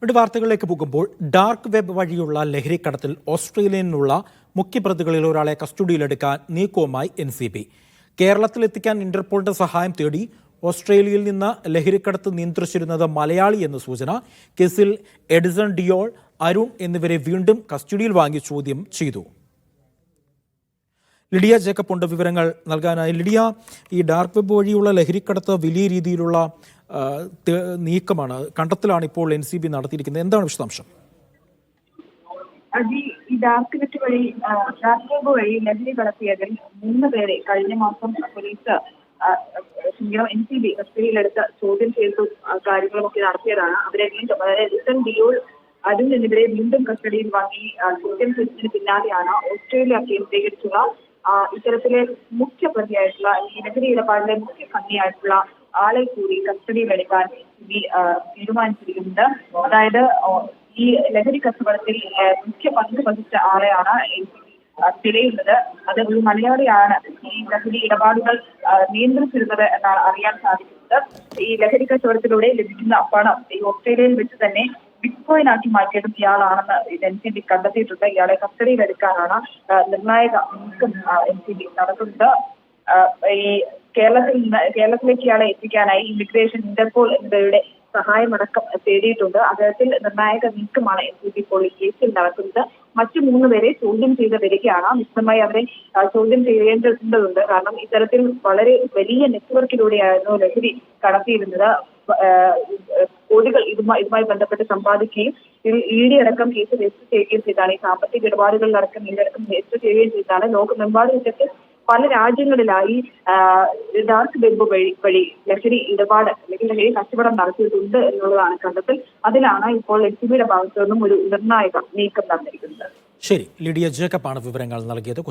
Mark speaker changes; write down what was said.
Speaker 1: മറ്റു വാർത്തകളിലേക്ക് പോകുമ്പോൾ ഡാർക്ക് വെബ് വഴിയുള്ള ലഹരിക്കടത്തിൽ ഓസ്ട്രേലിയയിൽ നിന്നുള്ള മുഖ്യപ്രതികളിൽ ഒരാളെ കസ്റ്റഡിയിലെടുക്കാൻ നീക്കവുമായി NCB. കേരളത്തിലെത്തിക്കാൻ ഇന്റർപോളിന്റെ സഹായം തേടി ഓസ്ട്രേലിയയിൽ നിന്ന് ലഹരിക്കടത്ത് നിയന്ത്രിച്ചിരുന്നത് മലയാളി എന്ന സൂചന. കേസിൽ എഡിസൺ ഡിയോൾ, അരുൺ എന്നിവരെ വീണ്ടും കസ്റ്റഡിയിൽ വാങ്ങി ചോദ്യം ചെയ്തു. ലിഡിയ ജേക്കബ് ഉണ്ട് വിവരങ്ങൾ നൽകാനായി. ലിഡിയ, ഈ ഡാർക്ക് വെബ് വഴിയുള്ള ലഹരിക്കടത്ത് വലിയ രീതിയിലുള്ള നീക്കമാണ്, കണ്ടെത്തലാണ് ഇപ്പോൾ NCB നടത്തിയിരിക്കുന്നത്. എന്താണ് വിശദാംശം?
Speaker 2: ഈ ഡാർക്ക് വെബ് വഴി ലഹരി കടത്തിയതിൽ 3 പേരെ കഴിഞ്ഞ മാസം പോലീസ് NCB കസ്റ്റഡിയിലെടുത്ത് ചോദ്യം ചെയ്തു കാര്യങ്ങളുമൊക്കെ നടത്തിയതാണ്. അവരെ വീണ്ടും, അതായത് എഡിസൺ ഡിയോൾ, അരുൺ എന്നിവരെ വീണ്ടും കസ്റ്റഡിയിൽ വാങ്ങി ചോദ്യം ചെയ്തതിന് പിന്നാലെയാണ് ഓസ്ട്രേലിയ കേന്ദ്രീകരിച്ചുള്ള ഇത്തരത്തിലെ മുഖ്യ പ്രതിയായിട്ടുള്ള ഈ ലഹരി ഇടപാടിലെ മുഖ്യ കണ്ണിയായിട്ടുള്ള ആളെ കൂടി കസ്റ്റഡിയിലെടുക്കാൻ തീരുമാനിച്ചിരിക്കുന്നത്. അതായത് ഈ ലഹരി കച്ചവടത്തിൽ മുഖ്യ പങ്ക് വഹിച്ച ആളെയാണ് തിരയുന്നത്. അത് ഒരു മലയാളിയാണ് ഈ ലഹരി ഇടപാടുകൾ നിയന്ത്രിച്ചിരുന്നത് എന്നാണ് അറിയാൻ സാധിക്കുന്നത്. ഈ ലഹരി കച്ചവടത്തിലൂടെ ലഭിക്കുന്ന പണം ഈ ഓസ്ട്രേലിയയിൽ വെച്ച് തന്നെ ബിറ്റ്കോയിൻ ആക്കി മാറ്റിയതും ഇയാളാണെന്ന് NCB കണ്ടെത്തിയിട്ടുണ്ട്. ഇയാളെ കസ്റ്റഡിയിലെടുക്കാനാണ് നിർണായക നീക്കം NCB നടത്തുന്നത്. ഈ കേരളത്തിലേക്ക് ഇയാളെ എത്തിക്കാനായി ഇമിഗ്രേഷൻ, ഇന്റർപോൾ എന്നിവരുടെ സഹായമടക്കം തേടിയിട്ടുണ്ട്. അത്തരത്തിൽ നിർണായക നീക്കമാണ് NCB ഇപ്പോൾ ഈ കേസിൽ നടക്കുന്നത്. മറ്റു 3 പേരെ ചോദ്യം ചെയ്ത് വരികയാണ്. വിശദമായി അവരെ ചോദ്യം ചെയ്യേണ്ടതുണ്ട്. കാരണം ഇത്തരത്തിൽ വളരെ വലിയ നെറ്റ്വർക്കിലൂടെയായിരുന്നു ലഹരി കടത്തിയിരുന്നത്. കോടികൾ ഇതുമായി ബന്ധപ്പെട്ട് സമ്പാദിക്കുകയും ഇതിൽ ED അടക്കം കേസ് രജിസ്റ്റർ ചെയ്യുകയും ചെയ്താണ്. ഈ സാമ്പത്തിക ഇടപാടുകളിലടക്കം ഇതിലടക്കം രജിസ്റ്റർ ചെയ്യുകയും ചെയ്താണ്. ലോകമെമ്പാടും പല രാജ്യങ്ങളിലായി ഡാർക്ക് വെബ് വഴി ലഹരി ഇടപാട് അല്ലെങ്കിൽ ലഹരി കച്ചവടം നടത്തിയിട്ടുണ്ട് എന്നുള്ളതാണ് കണ്ടെത്തൽ. അതിലാണ് ഇപ്പോൾ NCBയുടെ ഭാഗത്തു നിന്നും ഒരു നിർണായക നീക്കം നടന്നിരിക്കുന്നത്.
Speaker 1: ശരി, ലിഡിയ ജേക്കബ് ആണ് വിവരങ്ങൾ നൽകിയത്.